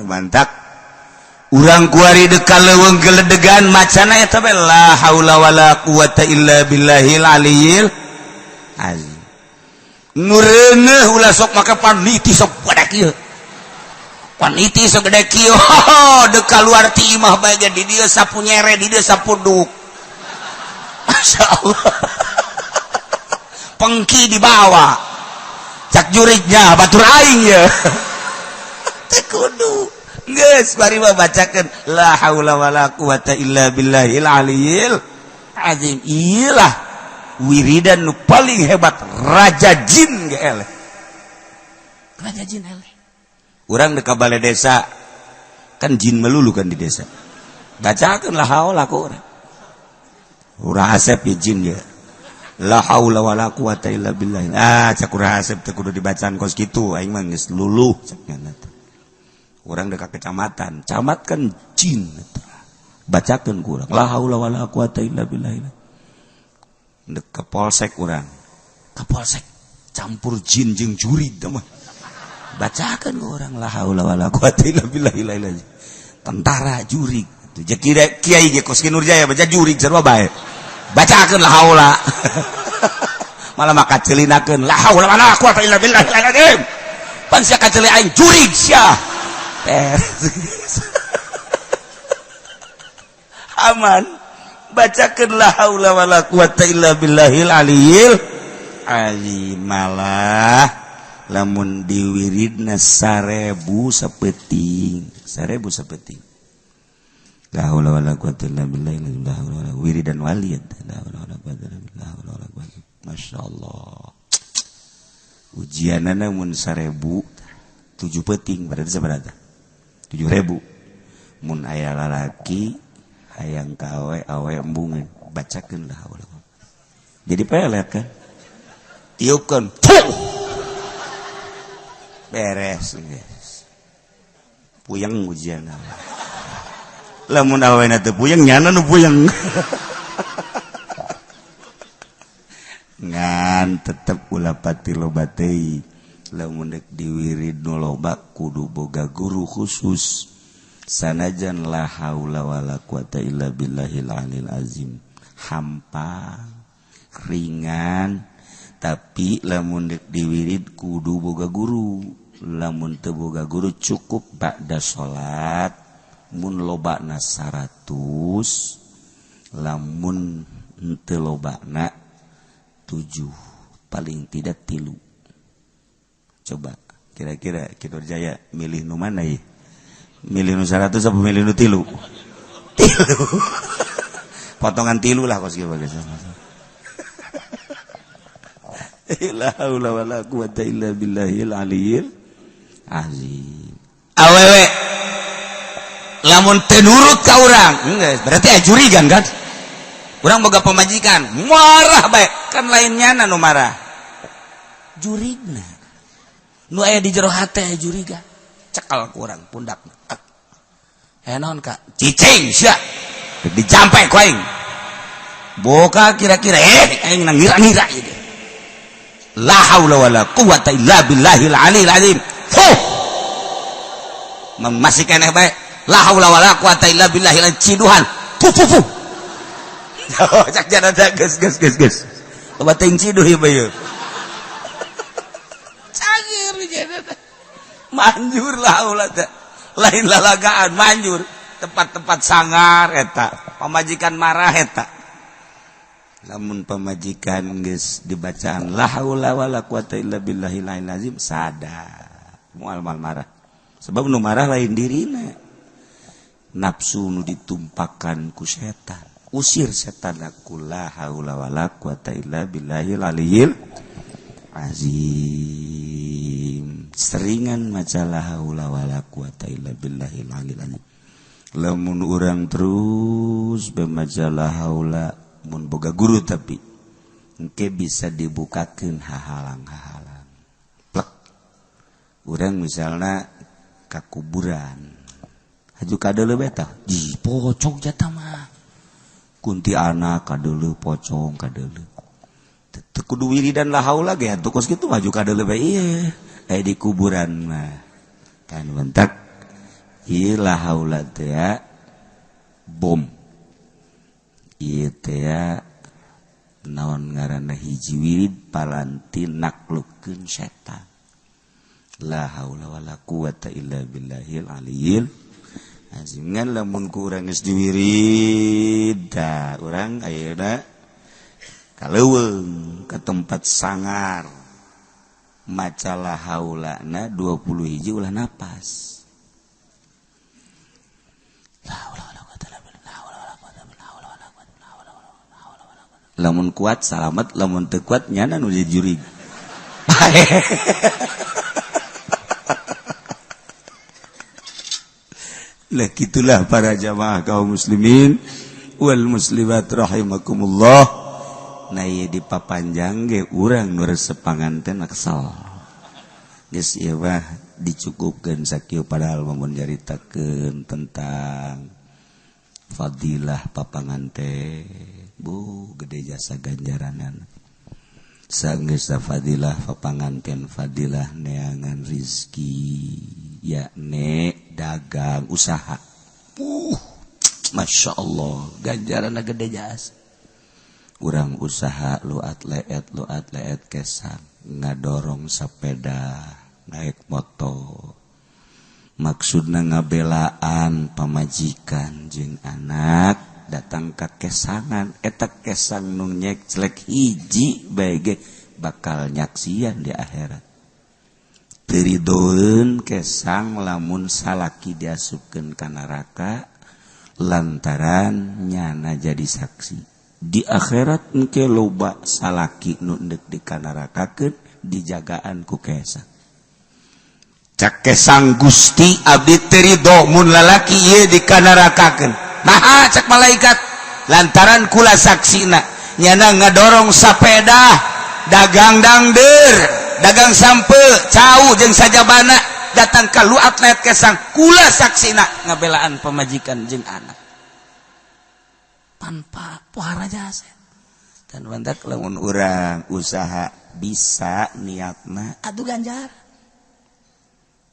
mantap urang kuari dekal leuweung geledegan macana eta bae la haula wala quwata illa billahil aliyil azim nu reuneuh ulah sok make paniti sok pada kieu paniti sok gede kieu dekal luar ti imah bae di dieu sapu nyere di dieu sapu duk masyaallah pengki dibawa cak jurignya batur aing ya teu kudu geus bari mah bacakeun la haula wala quwata illa billahil aliyil azim iyalah wiridan nu paling hebat raja jin ge eleh raja jin eleh urang di balai desa kan jin melulu kan di desa bacakeun la haula ku urang asep ya jin ya la haula wala quwata illa billah cak urang asep teh kudu dibacaan kos kitu aing mah geus luluh cak nya urang dekat kecamatan camat kan jin bacakeun ku urang la haula wala quwata illa billah dek ke polsek urang ke polsek campur jin jeung jurig teh mah bacakeun ku urang la haula wala quwata illa billah tentara jurig teu kiai ge kos Nurjaya baca jurig sarua bae bacakeun la haula malah maka celinakeun la haula wala quwata illa billah pan sia kaceli aing jurig sia aman bacakeun la haula wala quwata illa billahil aliyil azim malah lamun diwiridna 1000 sapeting la haula wala quwata illa billah la haula wala wiridan waliyad la haula wala quwata illa billah la haula wala quwata masyaallah ujianana mun 1000 7 peting berarti sabaraha 7.000 mun aya lalaki hayang ka awe embung bacakeun lah haula jadi pelet kan tiupkeun beres puyeng ujian lamun awena teu puyeng nyana nu puyeng ngan tetep ulah pati loba teuing lamun dek diwirid nu loba kudu boga guru khusus sanajan la haula wala quwata illa billahil alil azim hampang ringan tapi lamun dek diwirid kudu boga guru lamun teu boga guru cukup ba'da salat mun lobana 100 lamun teu lobana 7 paling tidak 3 coba kira-kira Ki Nurjaya milih nu mana ya milih nu 100 apa milih nu 3 potongan 3 lah kos kieu bagus la haula wala quwata illa billahil aliyil azim awewe lamun teu nurut ka urang berarti ajurigan kan urang boga pamajikan marah bae kan lain nyana nu marah jurigna nu aya di jero hate juriga cekal ku urang pundak naon kak cicing sia dicampe ku aing boka kira-kira aing ngira-ngira ieu la haula wala quwata illa billahil aliyil azim masih keneh bae la haula wala quwata illa billahil ciduhan fu cak jana geus loba teuing ciduh ieu bae manjur lah ulah lain lalagaan manjur tempat-tempat sangar eta pamajikan marah eta lamun pamajikan geus dibacaan la haula wala quwata illa billahil azim sadar moal marah sebab nu marah lain dirina nafsu nu ditumpakan ku setan usir setan aku la haula wala quwata illa billahil aliyil azim seringan maca la haula wala quwata illa billahil aliyil azim lamun urang terus bemaca la haula mun boga guru tapi engke bisa dibukakeun hahalang-hahalang plek urang misalna ka kuburan haju kadeuleu beta di pocong jata mah kuntilanak kadeuleu pocong kadeuleu teu kudu wiridan la haula ge atuh kos kitu maju kadeuleu bae ieu di kuburan mah kan bentak la haula teh bom ieu teh naon ngaranna hiji wirid palanti naklukkeun setan. La haula wala quwata illa billahil aliyil azim. Ngan lamun ku urang geus diwirid da urang ayeuna kaleuweung ke tempat sangar maca la haulana 20 hiji ulah napas. La haula wala quwata illa billah. La haula wala quwata illa billah. Lamun kuat salamet, lamun teu kuat nyana nu jurig. Lah gitulah para jamaah kaum muslimin wal muslimat rahimakumullah. Nah ieu dipapanjang ge urang nu resep panganten kesel. Geus ieu mah dicukupkeun sakieu padahal mun nyaritakeun tentang fadilah papanganten. Bu gede jasa ganjaranana. Saenggeus fadilah papanganten fadilah neangan rizki yakni dagang usaha. Masya Allah ganjaranna gede jasa. Urang usaha luat leet kesang ngadorong sepeda naik motor maksudna ngabelaan pamajikan jeung anak datang ka kesangan eta kesang nu nyek celek hiji bae ge bakal nyaksian di akhirat. Teridoeun kesang lamun salaki diasupkeun ka neraka lantaran nyana jadi saksi. Di akhirat engke loba salaki nu endek dikanarakakeun dijagaan ku kesang. Cak kesang Gusti abdi teu ridho mun lalaki ieu dikanarakakeun. Naha cak malaikat lantaran kula saksina nyana ngadorong sapeda dagang dangdeur dagang sampeu cau jeung sajabana datang ka lu atlet kesang kula saksina ngabelaan pamajikan jeung anak tanpa pohara jasa. Dan mantak lamun urang usaha bisa niatna adu ganjar.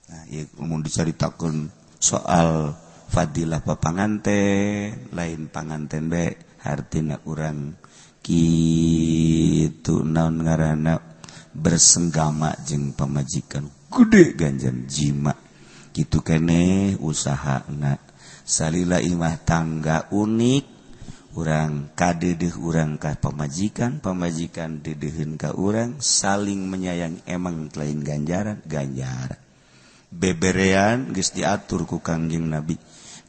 Nah, ieu mun dicaritakeun soal fadilah papanganten, lain panganten bae hartina urang kitu naon ngaranna bersenggama jeung pamajikan gede ganjar jima. Kitu keneh usahana. Salila imah tangga unik urang kadedeh urang ka pamajikan dedeheun ka urang saling menyayangi emang lain ganjaran beberean geus diatur ku Kangjeng Nabi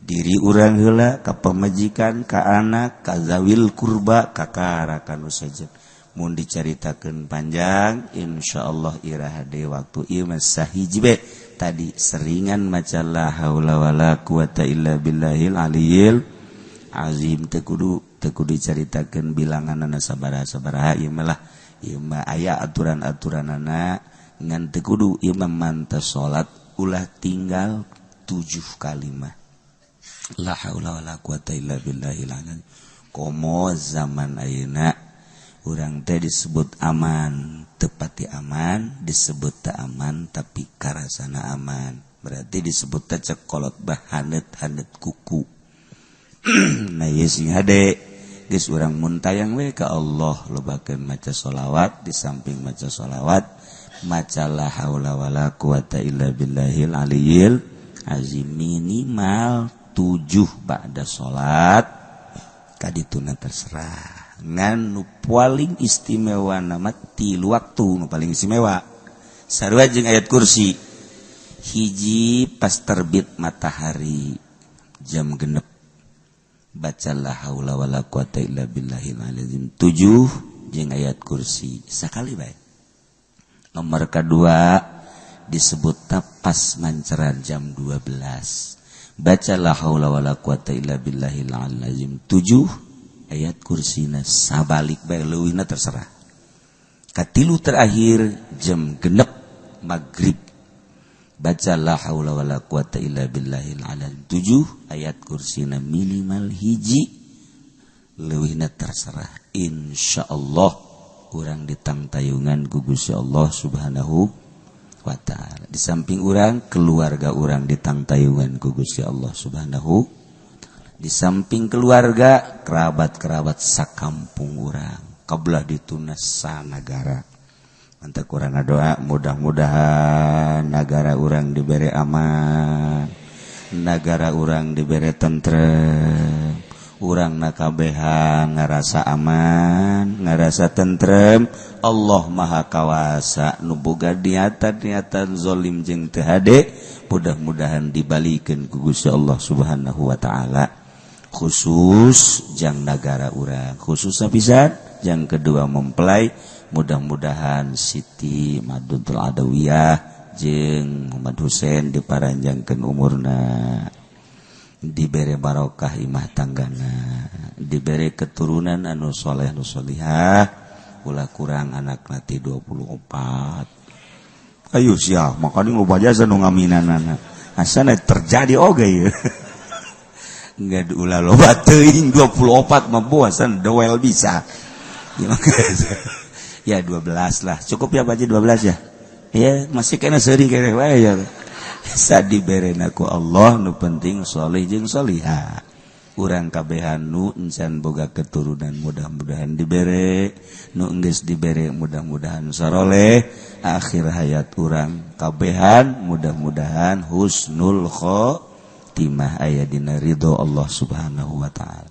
diri urang heula ka pamajikan ka anak ka zawil kurba ka karakan saja mun dicaritakeun panjang insyaallah iraha deui waktu ieu mah sahiji bae tadi seringan maca la haula wala quwata illa billahil aliyil azim teu kudu dicaritakeun bilanganna sabaraha ieu mah aya aturan-aturanana ngan teu kudu ieu mah mantas salat ulah tinggal 7 kalimat la haula wala quwata illa billahil azim. Komo zaman ayeuna urang teh disebut aman teu pati aman disebut teu aman tapi karasana aman berarti disebut teh cek kolot bah haneut kuku. Nah ieu sing hade geus urang mun tayang we ka Allah lobakeun maca sholawat di samping maca sholawat maca la haula wala quwata illa billahil aliyil azim minimal 7 ba'da salat kadituna terserah ngan nu paling istimewa nama 3 waktu nu paling istimewa sarua jeung ayat kursi hiji pas terbit matahari jam 6 baca la haula wala quwata illa billahil azim 7 jeung ayat kursi sakali bae. Nomor kedua disebut pas manceran jam 12 baca la haula wala quwata illa billahil azim 7 ayat kursina sabalik bae leuwihna terserah. Katilu terakhir jam 6 maghrib baca la haula wala quwata illa billahil azim 7 ayat kursina minimal hiji leuwihna terserah. Insyaallah urang ditangtayungan ku Gusti Allah Subhanahu wa ta'ala. Di samping urang, keluarga urang ditangtayungan ku Gusti Allah Subhanahu. Di samping keluarga, kerabat-kerabat sakampung urang, kabelah ditunas sanagara. Mantap urang ngadoa, mudah-mudahan negara urang dibere aman, negara urang dibere tentrem, urang nakabehan ngarasa aman, ngarasa tentrem. Allah Maha Kawasa nu boga niatan zalim jeung teu hade, mudah-mudahan dibalikeun ku Gusti Allah Subhanahu wa taala. Khusus jang negara urang, khusus sapisan jang kedua mempelai, mudah-mudahan Siti Madutul Adawiyah jeung Muhammad Husein diparanjangkeun umurna, dibere barokah imah tanggana, dibere keturunan anu soleh anu solihah, ulah kurang anak nanti 24. Ayo sia, makanya lu baca nu ngaminanana. Asana terjadi oge ya. Enggak ulah loba teuing 24 mah bosan dewel bisa. Ya 12 lah. Cukup ya baca 12 ya. Ya masih kena seuring kere wae ya. Sa diberena ku Allah nu penting saleh jeung salihah. Urang kabehan nu encan boga keturunan mudah-mudahan dibere, nu geus dibere mudah-mudahan saroleh, akhir hayat urang kabehan mudah-mudahan husnul khotimah aya dina ridho Allah Subhanahu wa taala.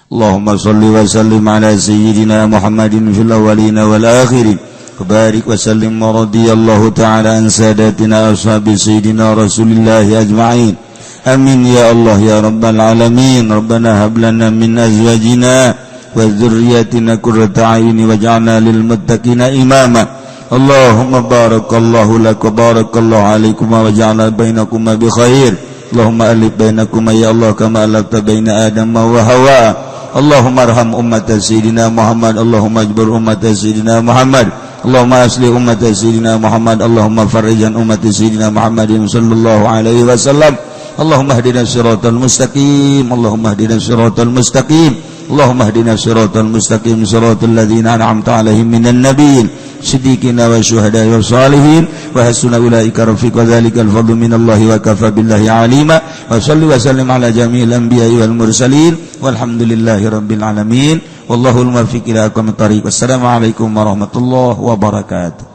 Allahumma shalli wa sallim ala sayyidina Muhammadin fil awwalin wal akhirin. Barik wa sallim wa radiyallahu ta'ala an sadatina ashabi sayyidina Rasulillah ajma'in. Amin ya Allah ya rabbal alamin. Rabbana hab lana min azwajina wa dzurriyyatina qurrata a'yun waj'alna lil muttaqina imama. Allahumma barakallahu lak wa barakallahu alaikum wa ja'ala bainakum bi khair. Allahumma alif bainakum ya Allah kama alafta baina Adam wa Hawa. Allahumma arham ummat sayyidina Muhammad. Allahumma ajbur ummat sayyidina Muhammad. Allahumma asli ummat sayyidina Muhammad. Allahumma farrijan ummat sayyidina Muhammadin sallallahu alaihi wasallam. Allahumma hdina siratal mustaqim. Allahumma hdina siratal mustaqim. Allahumma hdina siratal mustaqim siratal ladzina an'amta 'alaihim minan nabiyyin siddiqina wa syuhada'i wa shalihin wa hasuna ulaika rafiqa dzalikal fadlu minallahi wa kafa billahi 'alima. Wa shalli wa sallim ala jami'il anbiya'i wal mursalin walhamdulillahi rabbil alamin. Wallahul muwaffiq ila aqwamit thariq. Wassalamu alaikum warahmatullahi wabarakatuh.